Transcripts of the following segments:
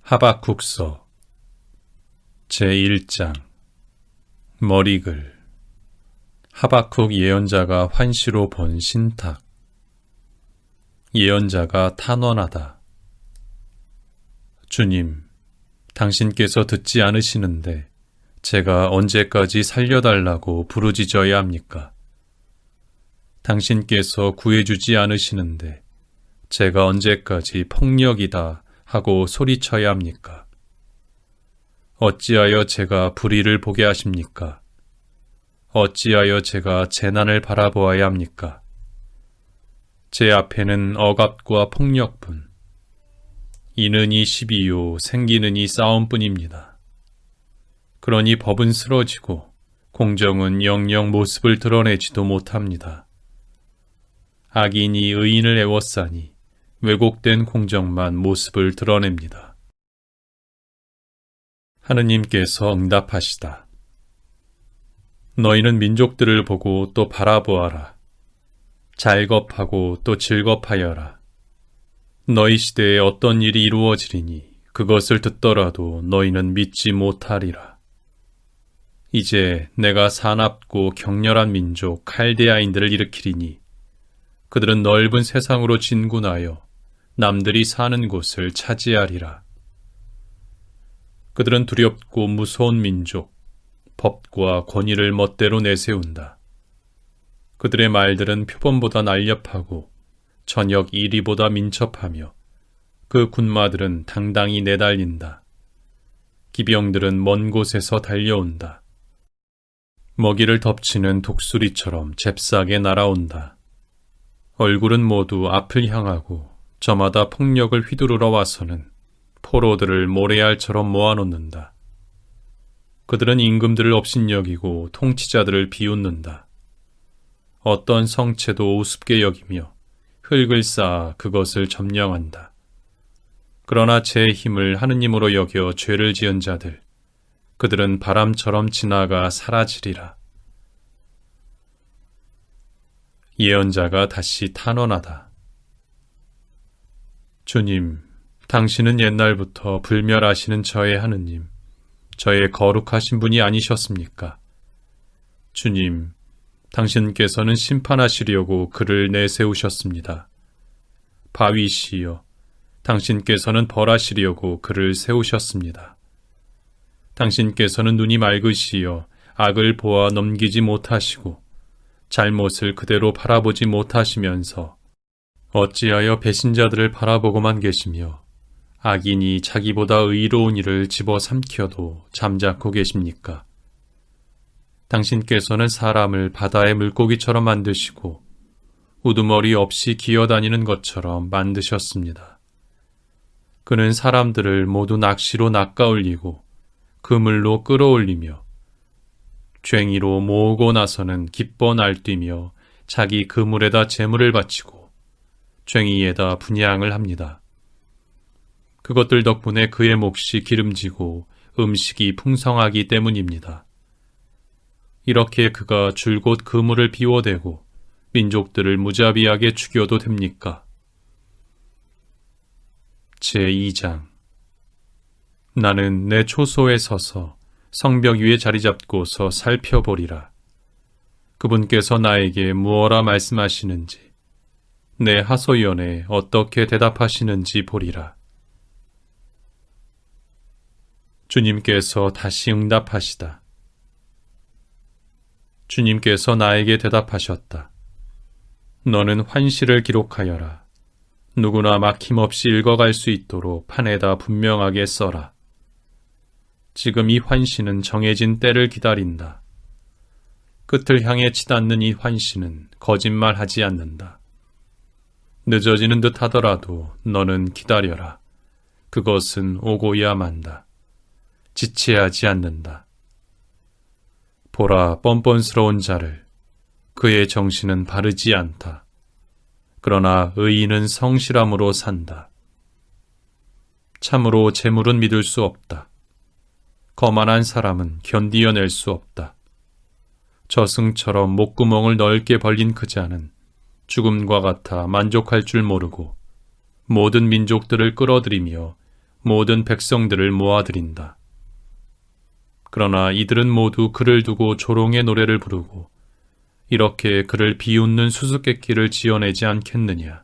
하박국서 제1장 머리글 하박국 예언자가 환시로 본 신탁. 예언자가 탄원하다. 주님, 당신께서 듣지 않으시는데 제가 언제까지 살려달라고 부르짖어야 합니까? 당신께서 구해주지 않으시는데 제가 언제까지 폭력이다 하고 소리쳐야 합니까? 어찌하여 제가 불의를 보게 하십니까? 어찌하여 제가 재난을 바라보아야 합니까? 제 앞에는 억압과 폭력뿐, 이는이 시비요 생기는이 싸움뿐입니다. 그러니 법은 쓰러지고 공정은 영영 모습을 드러내지도 못합니다. 악인이 의인을 애워싸니 왜곡된 공정만 모습을 드러냅니다. 하느님께서 응답하시다. 너희는 민족들을 보고 또 바라보아라. 잘겁하고 또 즐겁하여라. 너희 시대에 어떤 일이 이루어지리니 그것을 듣더라도 너희는 믿지 못하리라. 이제 내가 사납고 격렬한 민족 칼데아인들을 일으키리니 그들은 넓은 세상으로 진군하여 남들이 사는 곳을 차지하리라. 그들은 두렵고 무서운 민족, 법과 권위를 멋대로 내세운다. 그들의 말들은 표범보다 날렵하고 저녁 이리보다 민첩하며 그 군마들은 당당히 내달린다. 기병들은 먼 곳에서 달려온다. 먹이를 덮치는 독수리처럼 잽싸게 날아온다. 얼굴은 모두 앞을 향하고 저마다 폭력을 휘두르러 와서는 포로들을 모래알처럼 모아놓는다. 그들은 임금들을 업신여기고 통치자들을 비웃는다. 어떤 성체도 우습게 여기며 흙을 쌓아 그것을 점령한다. 그러나 제 힘을 하느님으로 여겨 죄를 지은 자들, 그들은 바람처럼 지나가 사라지리라. 예언자가 다시 탄원하다. 주님, 당신은 옛날부터 불멸하시는 저의 하느님, 저의 거룩하신 분이 아니셨습니까? 주님, 당신께서는 심판하시려고 그를 내세우셨습니다. 바위시여, 당신께서는 벌하시려고 그를 세우셨습니다. 당신께서는 눈이 맑으시여 악을 보아 넘기지 못하시고 잘못을 그대로 바라보지 못하시면서 어찌하여 배신자들을 바라보고만 계시며 악인이 자기보다 의로운 일을 집어삼켜도 잠자코 계십니까? 당신께서는 사람을 바다의 물고기처럼 만드시고 우두머리 없이 기어다니는 것처럼 만드셨습니다. 그는 사람들을 모두 낚시로 낚아올리고 그물로 끌어올리며 쟁이로 모으고 나서는 기뻐 날뛰며 자기 그물에다 재물을 바치고 쟁이에다 분향을 합니다. 그것들 덕분에 그의 몫이 기름지고 음식이 풍성하기 때문입니다. 이렇게 그가 줄곧 그물을 비워대고 민족들을 무자비하게 죽여도 됩니까? 제2장 나는 내 초소에 서서 성벽 위에 자리 잡고서 살펴보리라. 그분께서 나에게 무엇라 말씀하시는지 내 하소연에 어떻게 대답하시는지 보리라. 주님께서 다시 응답하시다. 주님께서 나에게 대답하셨다. 너는 환시를 기록하여라. 누구나 막힘없이 읽어갈 수 있도록 판에다 분명하게 써라. 지금 이 환시는 정해진 때를 기다린다. 끝을 향해 치닫는 이 환시는 거짓말하지 않는다. 늦어지는 듯 하더라도 너는 기다려라. 그것은 오고야 만다. 지체하지 않는다. 보라, 뻔뻔스러운 자를. 그의 정신은 바르지 않다. 그러나 의인은 성실함으로 산다. 참으로 재물은 믿을 수 없다. 거만한 사람은 견디어낼 수 없다. 저승처럼 목구멍을 넓게 벌린 그 자는 죽음과 같아 만족할 줄 모르고 모든 민족들을 끌어들이며 모든 백성들을 모아들인다. 그러나 이들은 모두 그를 두고 조롱의 노래를 부르고 이렇게 그를 비웃는 수수께끼를 지어내지 않겠느냐.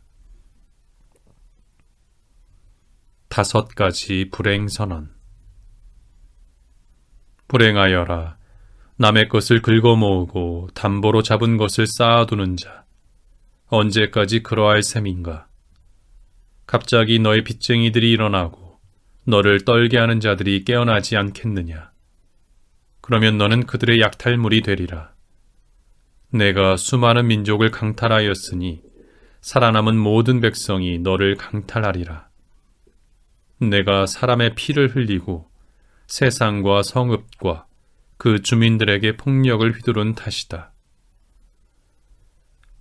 5가지 불행선언. 불행하여라. 남의 것을 긁어모으고 담보로 잡은 것을 쌓아두는 자. 언제까지 그러할 셈인가. 갑자기 너의 빚쟁이들이 일어나고 너를 떨게 하는 자들이 깨어나지 않겠느냐. 그러면 너는 그들의 약탈물이 되리라. 내가 수많은 민족을 강탈하였으니 살아남은 모든 백성이 너를 강탈하리라. 내가 사람의 피를 흘리고 세상과 성읍과 그 주민들에게 폭력을 휘두른 탓이다.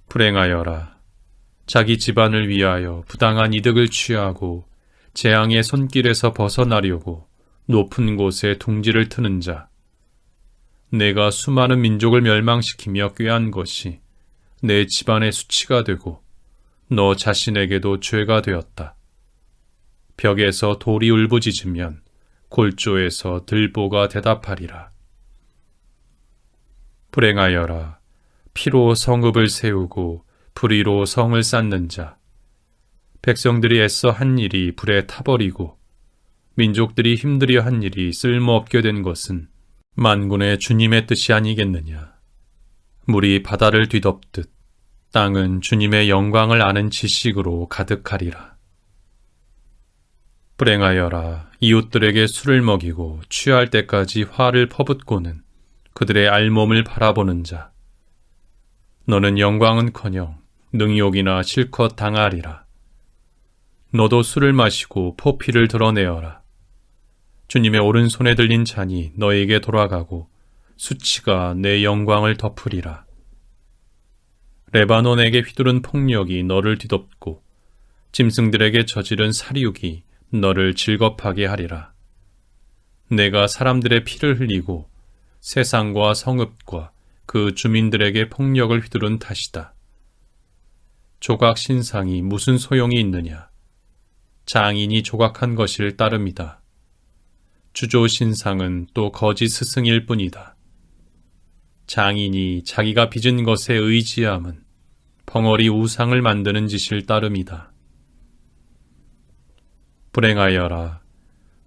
불행하여라. 자기 집안을 위하여 부당한 이득을 취하고 재앙의 손길에서 벗어나려고 높은 곳에 둥지를 트는 자. 내가 수많은 민족을 멸망시키며 꾀한 것이 내 집안의 수치가 되고 너 자신에게도 죄가 되었다. 벽에서 돌이 울부짖으면 골조에서 들보가 대답하리라. 불행하여라. 피로 성읍을 세우고 불의로 성을 쌓는 자. 백성들이 애써 한 일이 불에 타버리고 민족들이 힘들여 한 일이 쓸모없게 된 것은 만군의 주님의 뜻이 아니겠느냐. 물이 바다를 뒤덮듯 땅은 주님의 영광을 아는 지식으로 가득하리라. 불행하여라. 이웃들에게 술을 먹이고 취할 때까지 화를 퍼붓고는 그들의 알몸을 바라보는 자. 너는 영광은커녕 능욕이나 실컷 당하리라. 너도 술을 마시고 포피를 드러내어라. 주님의 오른손에 들린 잔이 너에게 돌아가고 수치가 내 영광을 덮으리라. 레바논에게 휘두른 폭력이 너를 뒤덮고 짐승들에게 저지른 살육이 너를 즐겁하게 하리라. 내가 사람들의 피를 흘리고 세상과 성읍과 그 주민들에게 폭력을 휘두른 탓이다. 조각 신상이 무슨 소용이 있느냐. 장인이 조각한 것일 따름이다. 주조 신상은 또 거짓 스승일 뿐이다. 장인이 자기가 빚은 것에 의지함은 벙어리 우상을 만드는 짓일 따름이다. 불행하여라.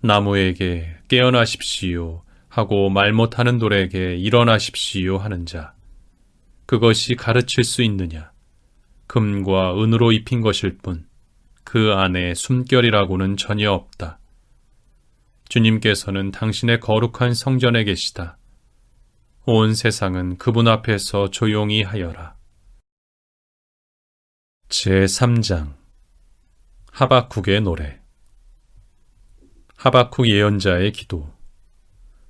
나무에게 깨어나십시오 하고 말 못하는 돌에게 일어나십시오 하는 자. 그것이 가르칠 수 있느냐. 금과 은으로 입힌 것일 뿐 그 안에 숨결이라고는 전혀 없다. 주님께서는 당신의 거룩한 성전에 계시다. 온 세상은 그분 앞에서 조용히 하여라. 제3장 하박국의 노래. 하박국 예언자의 기도.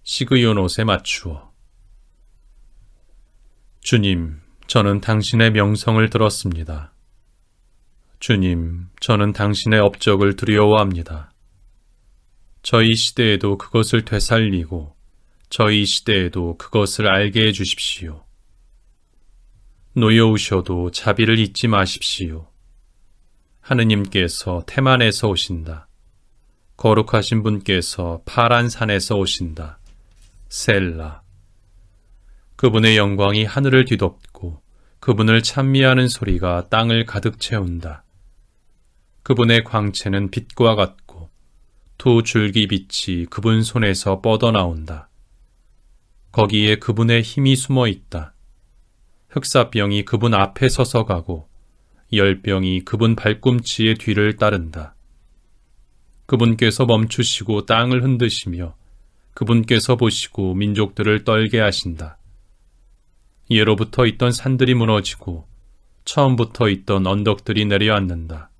시그요노스에 맞추어. 주님, 저는 당신의 명성을 들었습니다. 주님, 저는 당신의 업적을 두려워합니다. 저희 시대에도 그것을 되살리고 저희 시대에도 그것을 알게 해 주십시오. 노여우셔도 자비를 잊지 마십시오. 하느님께서 테만에서 오신다. 거룩하신 분께서 파란 산에서 오신다. 셀라. 그분의 영광이 하늘을 뒤덮고 그분을 찬미하는 소리가 땅을 가득 채운다. 그분의 광채는 빛과 같고 두 줄기빛이 그분 손에서 뻗어나온다. 거기에 그분의 힘이 숨어 있다. 흑사병이 그분 앞에 서서 가고 열병이 그분 발꿈치의 뒤를 따른다. 그분께서 멈추시고 땅을 흔드시며 그분께서 보시고 민족들을 떨게 하신다. 예로부터 있던 산들이 무너지고 처음부터 있던 언덕들이 내려앉는다.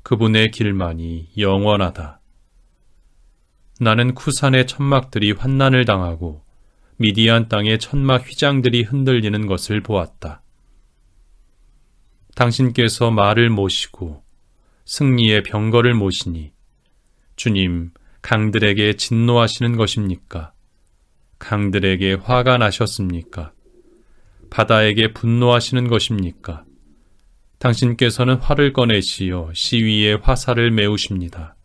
그분의 길만이 영원하다. 나는 쿠산의 천막들이 환난을 당하고 미디안 땅의 천막 휘장들이 흔들리는 것을 보았다. 당신께서 말을 모시고 승리의 병거를 모시니 주님, 강들에게 진노하시는 것입니까? 강들에게 화가 나셨습니까? 바다에게 분노하시는 것입니까? 당신께서는 활을 꺼내시어 시위의 화살을 메우십니다.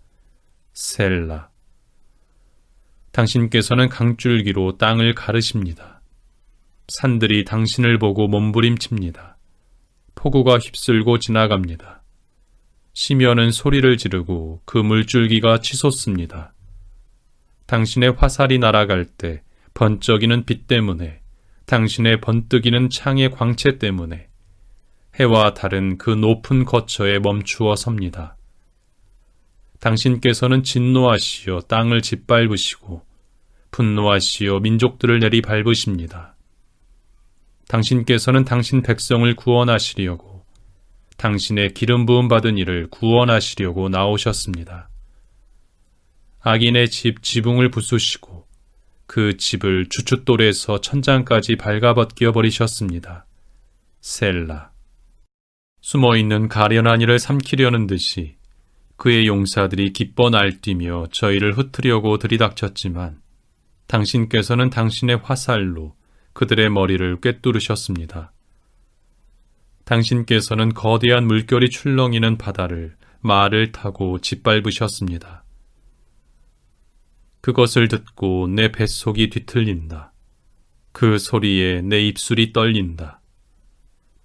셀라. 당신께서는 강줄기로 땅을 가르십니다. 산들이 당신을 보고 몸부림칩니다. 폭우가 휩쓸고 지나갑니다. 심연은 소리를 지르고 그 물줄기가 치솟습니다. 당신의 화살이 날아갈 때 번쩍이는 빛 때문에, 당신의 번뜩이는 창의 광채 때문에 해와 달은 그 높은 거처에 멈추어 섭니다. 당신께서는 진노하시어 땅을 짓밟으시고 분노하시어 민족들을 내리밟으십니다. 당신께서는 당신 백성을 구원하시려고, 당신의 기름 부음 받은 이를 구원하시려고 나오셨습니다. 악인의 집 지붕을 부수시고 그 집을 주춧돌에서 천장까지 발가벗겨 버리셨습니다. 셀라. 숨어있는 가련한 이를 삼키려는 듯이 그의 용사들이 기뻐 날뛰며 저희를 흩으려고 들이닥쳤지만 당신께서는 당신의 화살로 그들의 머리를 꿰뚫으셨습니다. 당신께서는 거대한 물결이 출렁이는 바다를 말을 타고 짓밟으셨습니다. 그것을 듣고 내 뱃속이 뒤틀린다. 그 소리에 내 입술이 떨린다.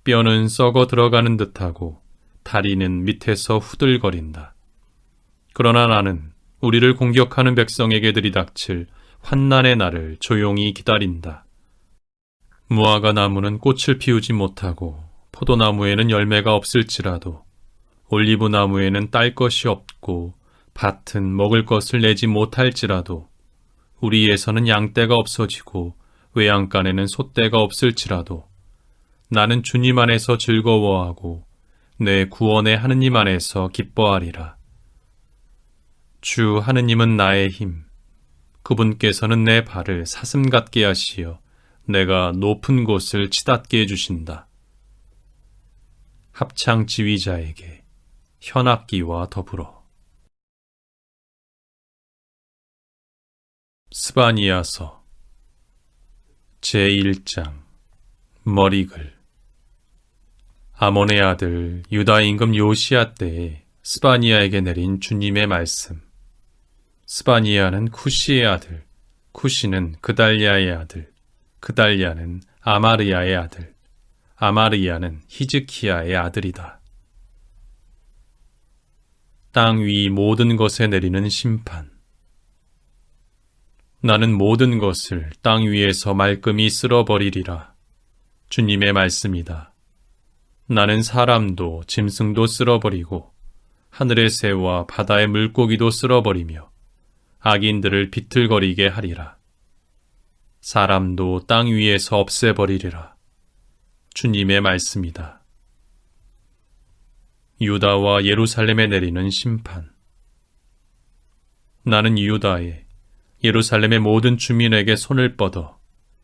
뼈는 썩어 들어가는 듯하고 다리는 밑에서 후들거린다. 그러나 나는 우리를 공격하는 백성에게 들이닥칠 환난의 날을 조용히 기다린다. 무화과 나무는 꽃을 피우지 못하고 포도나무에는 열매가 없을지라도 올리브 나무에는 딸 것이 없고 밭은 먹을 것을 내지 못할지라도 우리에서는 양떼가 없어지고 외양간에는 소떼가 없을지라도 나는 주님 안에서 즐거워하고 내 구원의 하느님 안에서 기뻐하리라. 주 하느님은 나의 힘, 그분께서는 내 발을 사슴 같게 하시어 내가 높은 곳을 치닫게 해주신다. 합창 지휘자에게 현악기와 더불어. 스바니아서 제1장. 머리글. 아몬의 아들 유다 임금 요시야 때에 스바니아에게 내린 주님의 말씀. 스바니아는 쿠시의 아들, 쿠시는 그달리아의 아들, 그달리아는 아마르야의 아들, 아마르야는 히즈키야의 아들이다. 땅 위 모든 것에 내리는 심판. 나는 모든 것을 땅 위에서 말끔히 쓸어버리리라. 주님의 말씀이다. 나는 사람도 짐승도 쓸어버리고 하늘의 새와 바다의 물고기도 쓸어버리며 악인들을 비틀거리게 하리라. 사람도 땅 위에서 없애버리리라. 주님의 말씀이다. 유다와 예루살렘에 내리는 심판. 나는 유다에 예루살렘의 모든 주민에게 손을 뻗어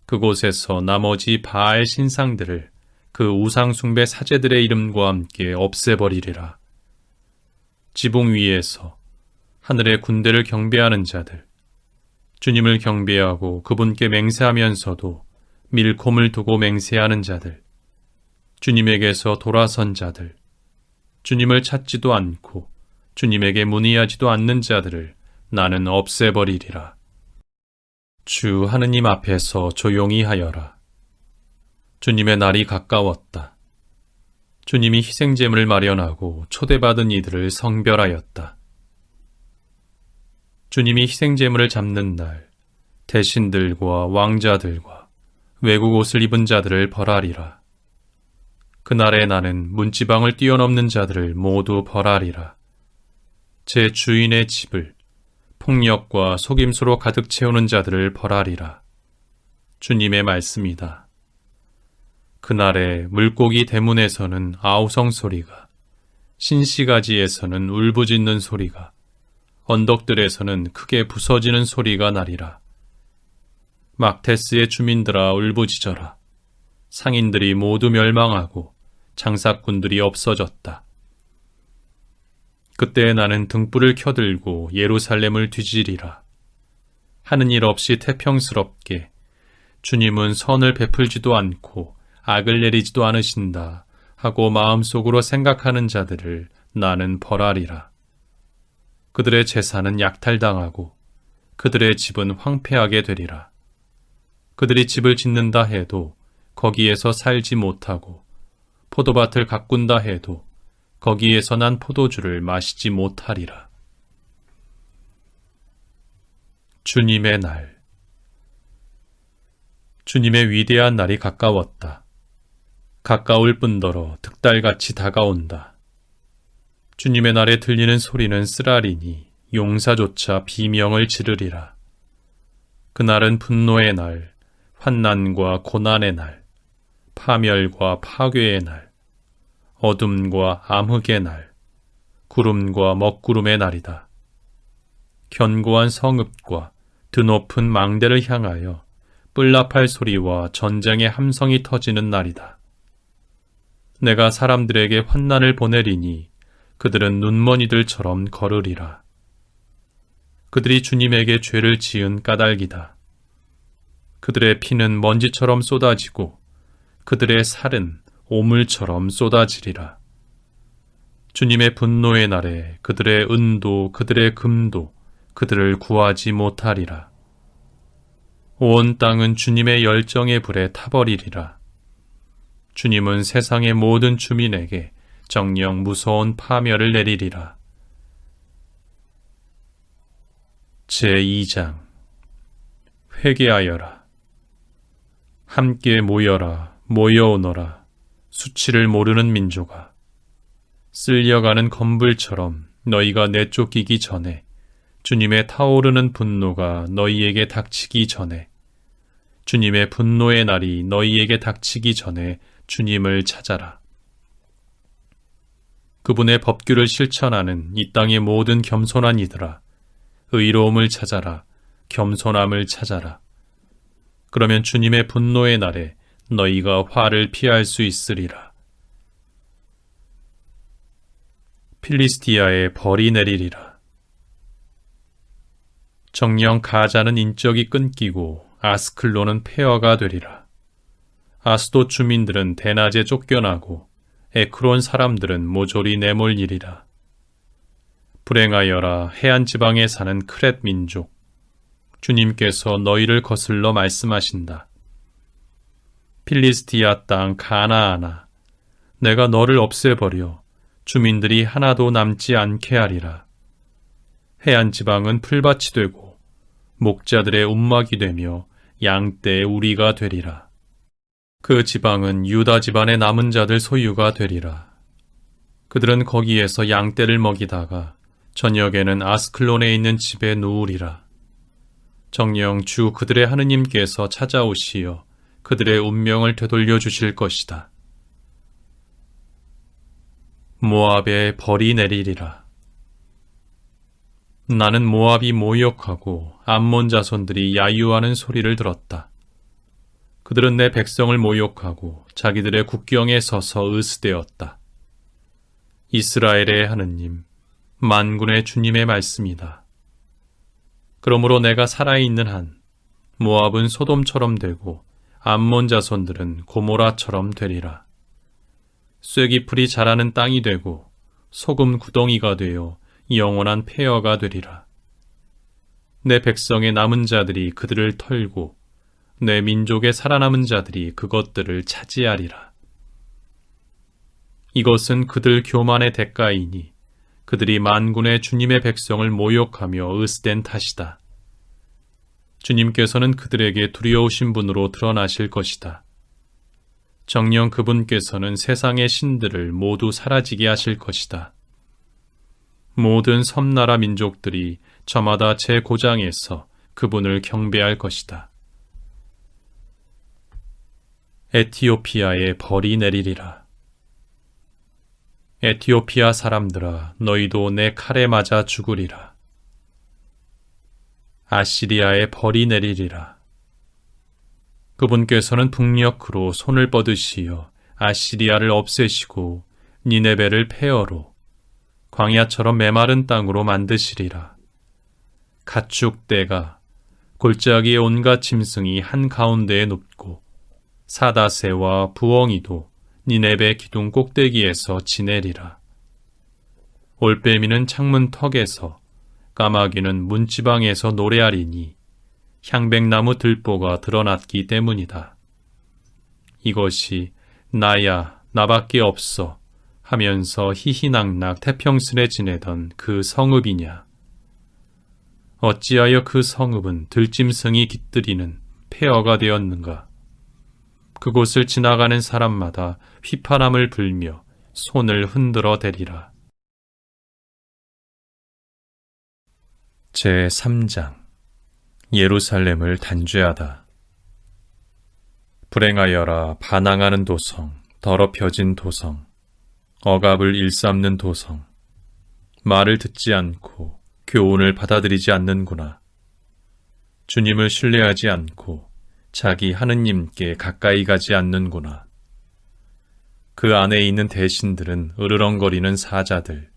그곳에서 나머지 바알 신상들을 그 우상숭배 사제들의 이름과 함께 없애버리리라. 지붕 위에서 하늘의 군대를 경배하는 자들, 주님을 경배하고 그분께 맹세하면서도 밀콤을 두고 맹세하는 자들, 주님에게서 돌아선 자들, 주님을 찾지도 않고 주님에게 문의하지도 않는 자들을 나는 없애버리리라. 주 하느님 앞에서 조용히 하여라. 주님의 날이 가까웠다. 주님이 희생제물을 마련하고 초대받은 이들을 성별하였다. 주님이 희생제물을 잡는 날, 대신들과 왕자들과 외국 옷을 입은 자들을 벌하리라. 그날에 나는 문지방을 뛰어넘는 자들을 모두 벌하리라. 제 주인의 집을 폭력과 속임수로 가득 채우는 자들을 벌하리라. 주님의 말씀이다. 그날에 물고기 대문에서는 아우성 소리가, 신시가지에서는 울부짖는 소리가, 언덕들에서는 크게 부서지는 소리가 나리라. 막테스의 주민들아 울부짖어라. 상인들이 모두 멸망하고 장사꾼들이 없어졌다. 그때 나는 등불을 켜들고 예루살렘을 뒤지리라. 하는 일 없이 태평스럽게 주님은 선을 베풀지도 않고 악을 내리지도 않으신다 하고 마음속으로 생각하는 자들을 나는 벌하리라. 그들의 재산은 약탈당하고 그들의 집은 황폐하게 되리라. 그들이 집을 짓는다 해도 거기에서 살지 못하고 포도밭을 가꾼다 해도 거기에서 난 포도주를 마시지 못하리라. 주님의 날. 주님의 위대한 날이 가까웠다. 가까울 뿐더러 득달같이 다가온다. 주님의 날에 들리는 소리는 쓰라리니 용사조차 비명을 지르리라. 그날은 분노의 날, 환난과 고난의 날, 파멸과 파괴의 날, 어둠과 암흑의 날, 구름과 먹구름의 날이다. 견고한 성읍과 드높은 망대를 향하여 뿔나팔 소리와 전쟁의 함성이 터지는 날이다. 내가 사람들에게 환난을 보내리니 그들은 눈먼이들처럼 걸으리라. 그들이 주님에게 죄를 지은 까닭이다. 그들의 피는 먼지처럼 쏟아지고 그들의 살은 오물처럼 쏟아지리라. 주님의 분노의 날에 그들의 은도 그들의 금도 그들을 구하지 못하리라. 온 땅은 주님의 열정의 불에 타버리리라. 주님은 세상의 모든 주민에게 정녕 무서운 파멸을 내리리라. 제2장. 회개하여라. 함께 모여라, 모여오너라. 수치를 모르는 민족아. 쓸려가는 검불처럼 너희가 내쫓기기 전에, 주님의 타오르는 분노가 너희에게 닥치기 전에, 주님의 분노의 날이 너희에게 닥치기 전에 주님을 찾아라. 그분의 법규를 실천하는 이 땅의 모든 겸손한 이들아, 의로움을 찾아라, 겸손함을 찾아라. 그러면 주님의 분노의 날에 너희가 화를 피할 수 있으리라. 필리스티아에 벌이 내리리라. 정녕 가자는 인적이 끊기고 아스클론은 폐허가 되리라. 아스돗 주민들은 대낮에 쫓겨나고 에크론 사람들은 모조리 내몰리리라. 불행하여라 해안 지방에 사는 크렛 민족. 주님께서 너희를 거슬러 말씀하신다. 필리스티아 땅 가나아나, 내가 너를 없애버려 주민들이 하나도 남지 않게 하리라. 해안 지방은 풀밭이 되고 목자들의 움막이 되며 양떼의 우리가 되리라. 그 지방은 유다 집안의 남은 자들 소유가 되리라. 그들은 거기에서 양떼를 먹이다가 저녁에는 아스클론에 있는 집에 누우리라. 정녕 주 그들의 하느님께서 찾아오시어 그들의 운명을 되돌려 주실 것이다. 모압에 벌이 내리리라. 나는 모압이 모욕하고 암몬 자손들이 야유하는 소리를 들었다. 그들은 내 백성을 모욕하고 자기들의 국경에 서서 으스대었다. 이스라엘의 하느님, 만군의 주님의 말씀이다. 그러므로 내가 살아있는 한 모압은 소돔처럼 되고 암몬 자손들은 고모라처럼 되리라. 쇠기풀이 자라는 땅이 되고 소금 구덩이가 되어 영원한 폐허가 되리라. 내 백성의 남은 자들이 그들을 털고 내 민족의 살아남은 자들이 그것들을 차지하리라. 이것은 그들 교만의 대가이니 그들이 만군의 주님의 백성을 모욕하며 으스댄 탓이다. 주님께서는 그들에게 두려우신 분으로 드러나실 것이다. 정녕 그분께서는 세상의 신들을 모두 사라지게 하실 것이다. 모든 섬나라 민족들이 저마다 제 고장에서 그분을 경배할 것이다. 에티오피아에 벌이 내리리라. 에티오피아 사람들아, 너희도 내 칼에 맞아 죽으리라. 아시리아에 벌이 내리리라. 그분께서는 북녘으로 손을 뻗으시어 아시리아를 없애시고 니네베를 폐허로 광야처럼 메마른 땅으로 만드시리라. 가축대가 골짜기의 온갖 짐승이 한가운데에 눕고 사다새와 부엉이도 니네베 기둥 꼭대기에서 지내리라. 올빼미는 창문 턱에서 까마귀는 문지방에서 노래하리니 향백나무 들보가 드러났기 때문이다. 이것이 나야 나밖에 없어 하면서 희희낙낙 태평스레 지내던 그 성읍이냐. 어찌하여 그 성읍은 들짐승이 깃들이는 폐허가 되었는가. 그곳을 지나가는 사람마다 휘파람을 불며 손을 흔들어 대리라. 제3장 예루살렘을 단죄하다. 불행하여라 반항하는 도성, 더럽혀진 도성, 억압을 일삼는 도성, 말을 듣지 않고 교훈을 받아들이지 않는구나. 주님을 신뢰하지 않고 자기 하느님께 가까이 가지 않는구나. 그 안에 있는 대신들은 으르렁거리는 사자들,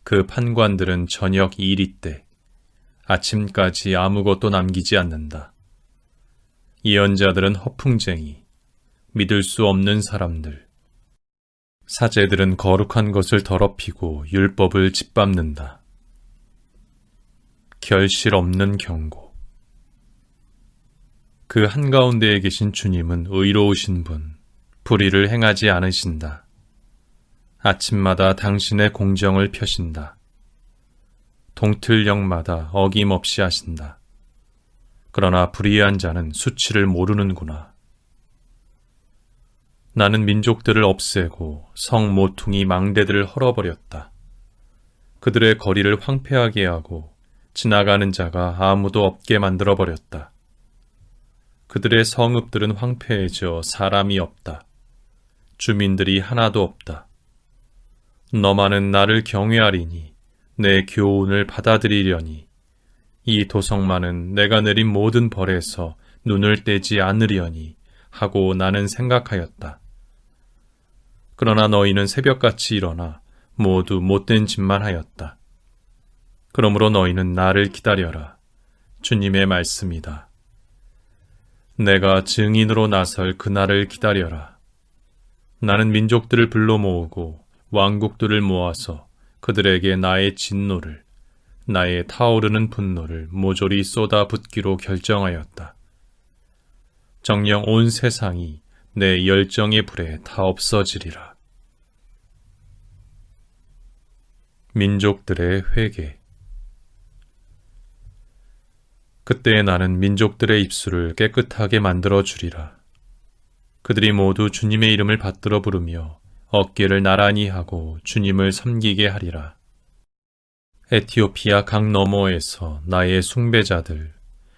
그 판관들은 저녁 이리 때 아침까지 아무것도 남기지 않는다. 예언자들은 허풍쟁이, 믿을 수 없는 사람들, 사제들은 거룩한 것을 더럽히고 율법을 짓밟는다. 결실 없는 경고. 그 한가운데에 계신 주님은 의로우신 분, 불의를 행하지 않으신다. 아침마다 당신의 공정을 펴신다. 동틀령마다 어김없이 하신다. 그러나 불의한 자는 수치를 모르는구나. 나는 민족들을 없애고 성 모퉁이 망대들을 헐어버렸다. 그들의 거리를 황폐하게 하고 지나가는 자가 아무도 없게 만들어버렸다. 그들의 성읍들은 황폐해져 사람이 없다. 주민들이 하나도 없다. 너만은 나를 경외하리니 내 교훈을 받아들이려니 이 도성만은 내가 내린 모든 벌에서 눈을 떼지 않으려니 하고 나는 생각하였다. 그러나 너희는 새벽같이 일어나 모두 못된 짓만 하였다. 그러므로 너희는 나를 기다려라. 주님의 말씀이다. 내가 증인으로 나설 그날을 기다려라. 나는 민족들을 불러 모으고 왕국들을 모아서 그들에게 나의 진노를, 나의 타오르는 분노를 모조리 쏟아붓기로 결정하였다. 정녕 온 세상이 내 열정의 불에 다 없어지리라. 민족들의 회개. 그때 나는 민족들의 입술을 깨끗하게 만들어 주리라. 그들이 모두 주님의 이름을 받들어 부르며 어깨를 나란히 하고 주님을 섬기게 하리라. 에티오피아 강 너머에서 나의 숭배자들,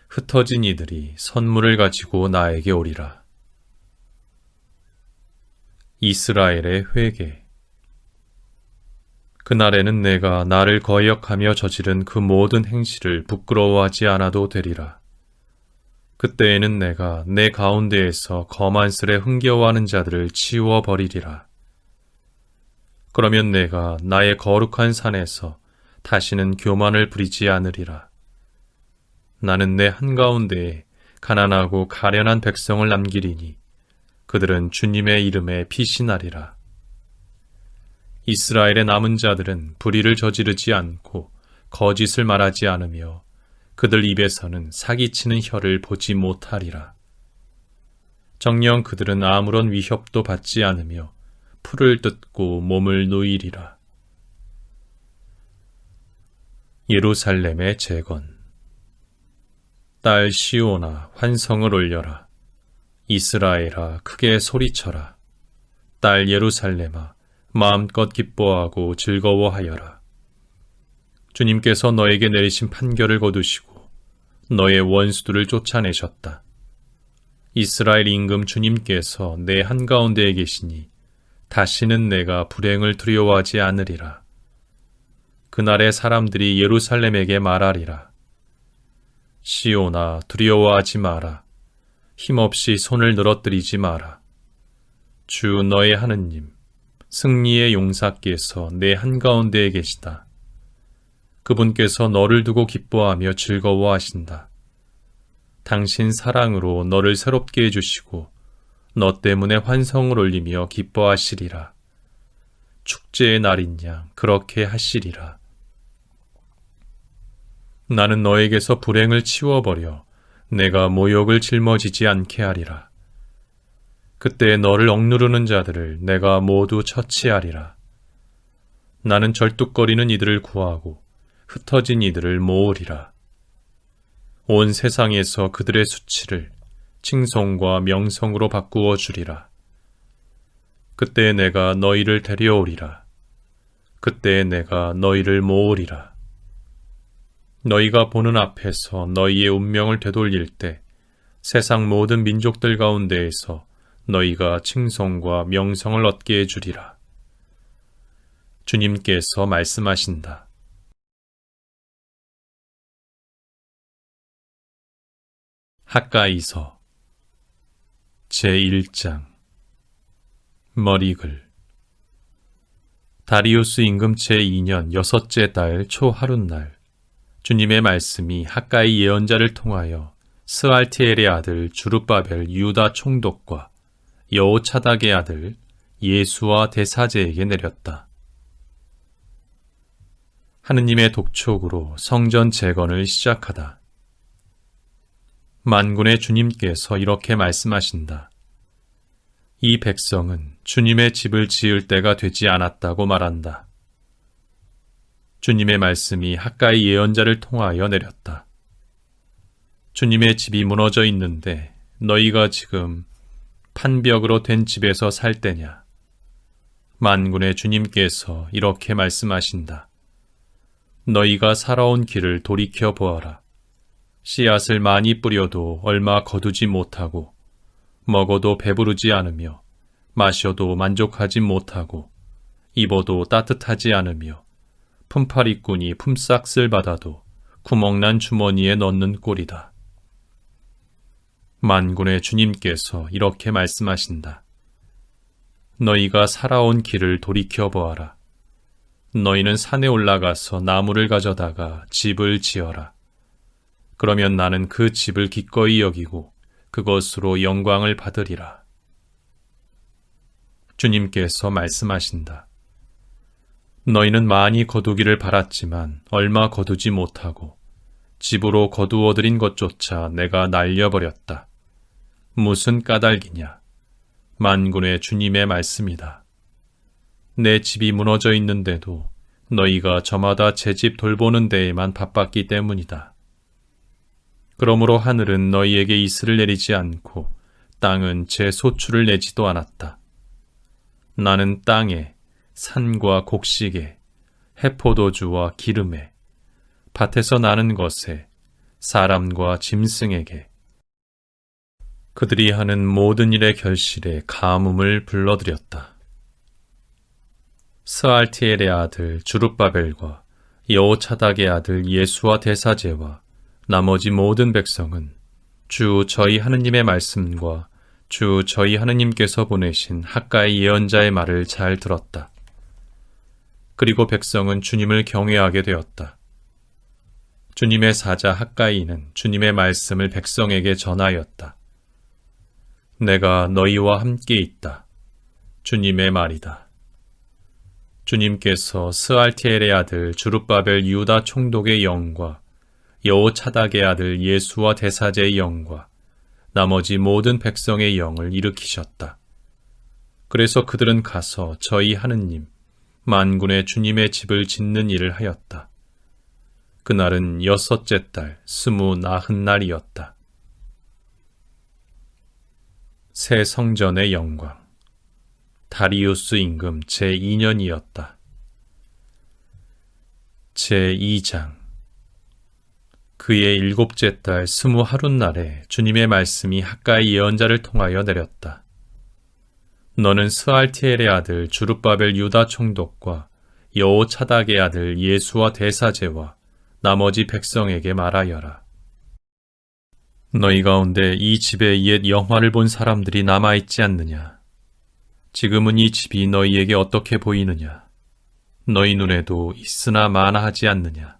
흩어진 이들이 선물을 가지고 나에게 오리라. 이스라엘의 회개. 그날에는 내가 나를 거역하며 저지른 그 모든 행실을 부끄러워하지 않아도 되리라. 그때에는 내가 내 가운데에서 거만스레 흥겨워하는 자들을 치워버리리라. 그러면 내가 나의 거룩한 산에서 다시는 교만을 부리지 않으리라. 나는 내 한가운데에 가난하고 가련한 백성을 남기리니 그들은 주님의 이름에 피신하리라. 이스라엘의 남은 자들은 불의를 저지르지 않고 거짓을 말하지 않으며 그들 입에서는 사기치는 혀를 보지 못하리라. 정녕 그들은 아무런 위협도 받지 않으며 풀을 뜯고 몸을 누이리라. 예루살렘의 재건. 딸 시온아 환성을 올려라. 이스라엘아 크게 소리쳐라. 딸 예루살렘아 마음껏 기뻐하고 즐거워하여라. 주님께서 너에게 내리신 판결을 거두시고 너의 원수들을 쫓아내셨다. 이스라엘 임금 주님께서 내 한가운데에 계시니 다시는 내가 불행을 두려워하지 않으리라. 그날의 사람들이 예루살렘에게 말하리라. 시온아 두려워하지 마라. 힘없이 손을 늘어뜨리지 마라. 주 너의 하느님 승리의 용사께서 내 한가운데에 계시다. 그분께서 너를 두고 기뻐하며 즐거워하신다. 당신 사랑으로 너를 새롭게 해주시고 너 때문에 환성을 올리며 기뻐하시리라. 축제의 날인 양 그렇게 하시리라. 나는 너에게서 불행을 치워버려 내가 모욕을 짊어지지 않게 하리라. 그때 너를 억누르는 자들을 내가 모두 처치하리라. 나는 절뚝거리는 이들을 구하고 흩어진 이들을 모으리라. 온 세상에서 그들의 수치를 칭송과 명성으로 바꾸어 주리라. 그때 내가 너희를 데려오리라. 그때 내가 너희를 모으리라. 너희가 보는 앞에서 너희의 운명을 되돌릴 때 세상 모든 민족들 가운데에서 너희가 칭송과 명성을 얻게 해주리라. 주님께서 말씀하신다. 학가이서 제1장 머리글 다리우스 임금 제2년 여섯째 달 초하룻날 주님의 말씀이 학가이 예언자를 통하여 스알티엘의 아들 주룹바벨 유다 총독과 여호차닥의 아들 예수와 대사제에게 내렸다. 하느님의 독촉으로 성전 재건을 시작하다. 만군의 주님께서 이렇게 말씀하신다. 이 백성은 주님의 집을 지을 때가 되지 않았다고 말한다. 주님의 말씀이 학가이 예언자를 통하여 내렸다. 주님의 집이 무너져 있는데 너희가 지금 판벽으로 된 집에서 살 때냐? 만군의 주님께서 이렇게 말씀하신다. 너희가 살아온 길을 돌이켜 보아라. 씨앗을 많이 뿌려도 얼마 거두지 못하고 먹어도 배부르지 않으며 마셔도 만족하지 못하고 입어도 따뜻하지 않으며 품팔이꾼이 품삯을 받아도 구멍난 주머니에 넣는 꼴이다. 만군의 주님께서 이렇게 말씀하신다. 너희가 살아온 길을 돌이켜 보아라. 너희는 산에 올라가서 나무를 가져다가 집을 지어라. 그러면 나는 그 집을 기꺼이 여기고 그것으로 영광을 받으리라. 주님께서 말씀하신다. 너희는 많이 거두기를 바랐지만 얼마 거두지 못하고 집으로 거두어들인 것조차 내가 날려버렸다. 무슨 까닭이냐? 만군의 주님의 말씀이다. 내 집이 무너져 있는데도 너희가 저마다 제 집 돌보는 데에만 바빴기 때문이다. 그러므로 하늘은 너희에게 이슬을 내리지 않고 땅은 제 소출을 내지도 않았다. 나는 땅에 산과 곡식에 해포도주와 기름에 밭에서 나는 것에 사람과 짐승에게 그들이 하는 모든 일의 결실에 가뭄을 불러들였다. 스알티엘의 아들 주룹바벨과 여호차닥의 아들 예수와 대사제와 나머지 모든 백성은 주 저희 하느님의 말씀과 주 저희 하느님께서 보내신 학가의 예언자의 말을 잘 들었다. 그리고 백성은 주님을 경외하게 되었다. 주님의 사자 학가이는 주님의 말씀을 백성에게 전하였다. 내가 너희와 함께 있다. 주님의 말이다. 주님께서 스알티엘의 아들 주룹바벨 유다 총독의 영과 여호차닥의 아들 예수와 대사제의 영과 나머지 모든 백성의 영을 일으키셨다. 그래서 그들은 가서 저희 하느님 만군의 주님의 집을 짓는 일을 하였다. 그날은 여섯째 달 29날이었다. 새 성전의 영광. 다리우스 임금 제2년이었다. 제2장. 그의 7째 달 21날에 주님의 말씀이 학가의 예언자를 통하여 내렸다. 너는 스알티엘의 아들 주룹바벨 유다 총독과 여호차닥의 아들 예수와 대사제와 나머지 백성에게 말하여라. 너희 가운데 이 집에 옛 영화를 본 사람들이 남아있지 않느냐? 지금은 이 집이 너희에게 어떻게 보이느냐? 너희 눈에도 있으나 마나하지 않느냐?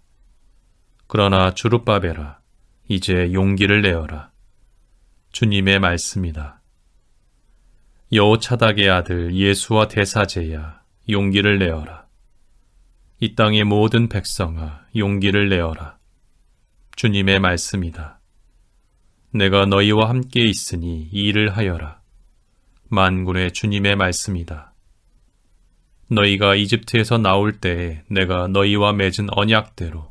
그러나 주룹바벨아, 이제 용기를 내어라. 주님의 말씀이다. 여호차닥의 아들 예수와 대사제야, 용기를 내어라. 이 땅의 모든 백성아, 용기를 내어라. 주님의 말씀이다. 내가 너희와 함께 있으니 이 일을 하여라. 만군의 주님의 말씀이다. 너희가 이집트에서 나올 때에 내가 너희와 맺은 언약대로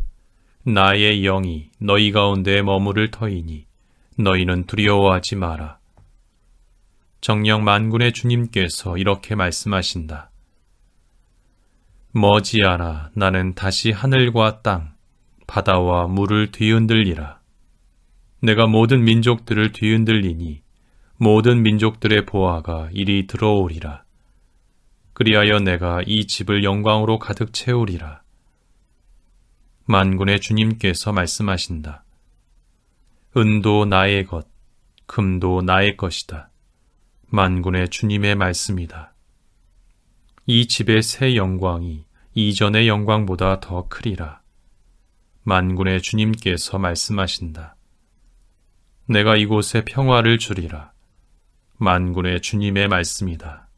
나의 영이 너희 가운데 머무를 터이니 너희는 두려워하지 마라. 정녕 만군의 주님께서 이렇게 말씀하신다. 머지않아 나는 다시 하늘과 땅, 바다와 물을 뒤흔들리라. 내가 모든 민족들을 뒤흔들리니 모든 민족들의 보화가 이리 들어오리라. 그리하여 내가 이 집을 영광으로 가득 채우리라. 만군의 주님께서 말씀하신다. 은도 나의 것, 금도 나의 것이다. 만군의 주님의 말씀이다. 이 집의 새 영광이 이전의 영광보다 더 크리라. 만군의 주님께서 말씀하신다. 내가 이곳에 평화를 주리라. 만군의 주님의 말씀이다.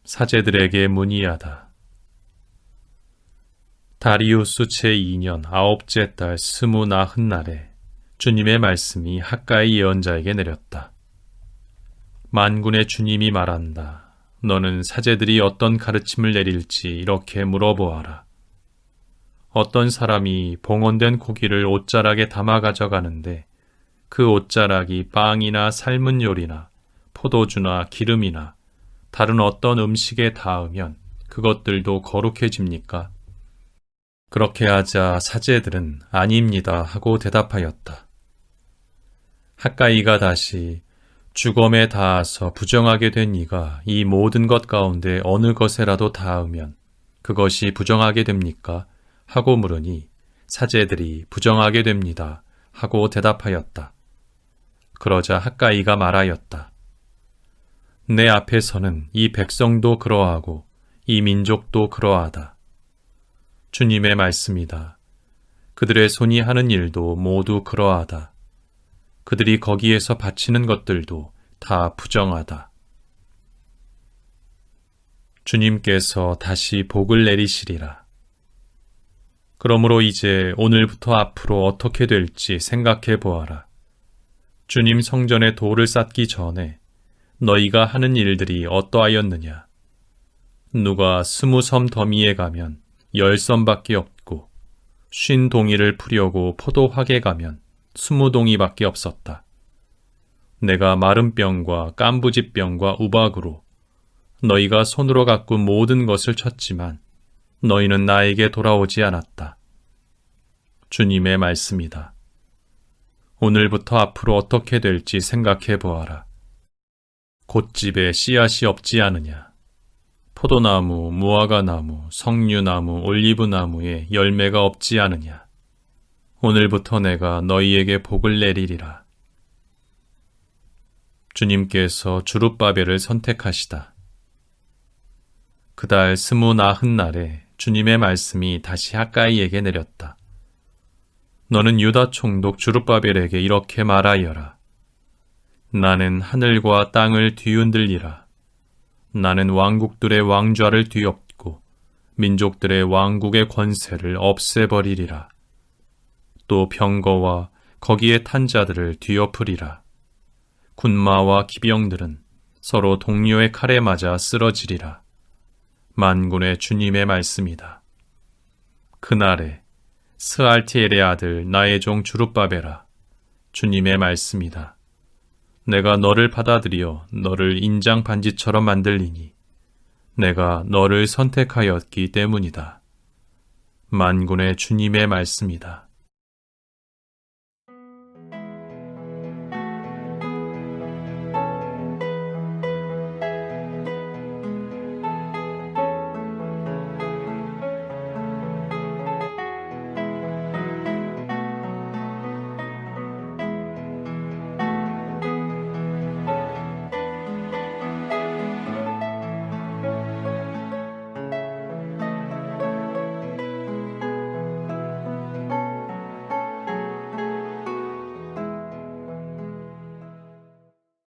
사제들에게 문의하다. 다리우스 제2년 9째 달 29날에 주님의 말씀이 학가의 예언자에게 내렸다. 만군의 주님이 말한다. 너는 사제들이 어떤 가르침을 내릴지 이렇게 물어보아라. 어떤 사람이 봉헌된 고기를 옷자락에 담아 가져가는데 그 옷자락이 빵이나 삶은 요리나 포도주나 기름이나 다른 어떤 음식에 닿으면 그것들도 거룩해집니까? 그렇게 하자 사제들은 아닙니다 하고 대답하였다. 학가이가 다시 주검에 닿아서 부정하게 된 이가 이 모든 것 가운데 어느 것에라도 닿으면 그것이 부정하게 됩니까? 하고 물으니 사제들이 부정하게 됩니다 하고 대답하였다. 그러자 학가이가 말하였다. 내 앞에서는 이 백성도 그러하고 이 민족도 그러하다. 주님의 말씀이다. 그들의 손이 하는 일도 모두 그러하다. 그들이 거기에서 바치는 것들도 다 부정하다. 주님께서 다시 복을 내리시리라. 그러므로 이제 오늘부터 앞으로 어떻게 될지 생각해 보아라. 주님 성전에 돌을 쌓기 전에 너희가 하는 일들이 어떠하였느냐? 누가 20섬 더미에 가면 10섬밖에 없고 50동이를 풀려고 포도학에 가면 20동이밖에 없었다. 내가 마름병과 깐부지병과 우박으로 너희가 손으로 가꾼 모든 것을 쳤지만 너희는 나에게 돌아오지 않았다. 주님의 말씀이다. 오늘부터 앞으로 어떻게 될지 생각해 보아라. 곶집에 씨앗이 없지 않으냐? 포도나무, 무화과나무, 석류나무, 올리브나무에 열매가 없지 않으냐? 오늘부터 내가 너희에게 복을 내리리라. 주님께서 주룹바벨을 선택하시다. 그달 29날에 주님의 말씀이 다시 학가이에게 내렸다. 너는 유다 총독 주룹바벨에게 이렇게 말하여라. 나는 하늘과 땅을 뒤흔들리라. 나는 왕국들의 왕좌를 뒤엎고 민족들의 왕국의 권세를 없애버리리라. 또 병거와 거기에 탄 자들을 뒤엎으리라. 군마와 기병들은 서로 동료의 칼에 맞아 쓰러지리라. 만군의 주님의 말씀이다. 그날에 스알티엘의 아들 나의 종 주룹바벨아, 주님의 말씀이다. 내가 너를 받아들여 너를 인장 반지처럼 만들리니 내가 너를 선택하였기 때문이다. 만군의 주님의 말씀이다.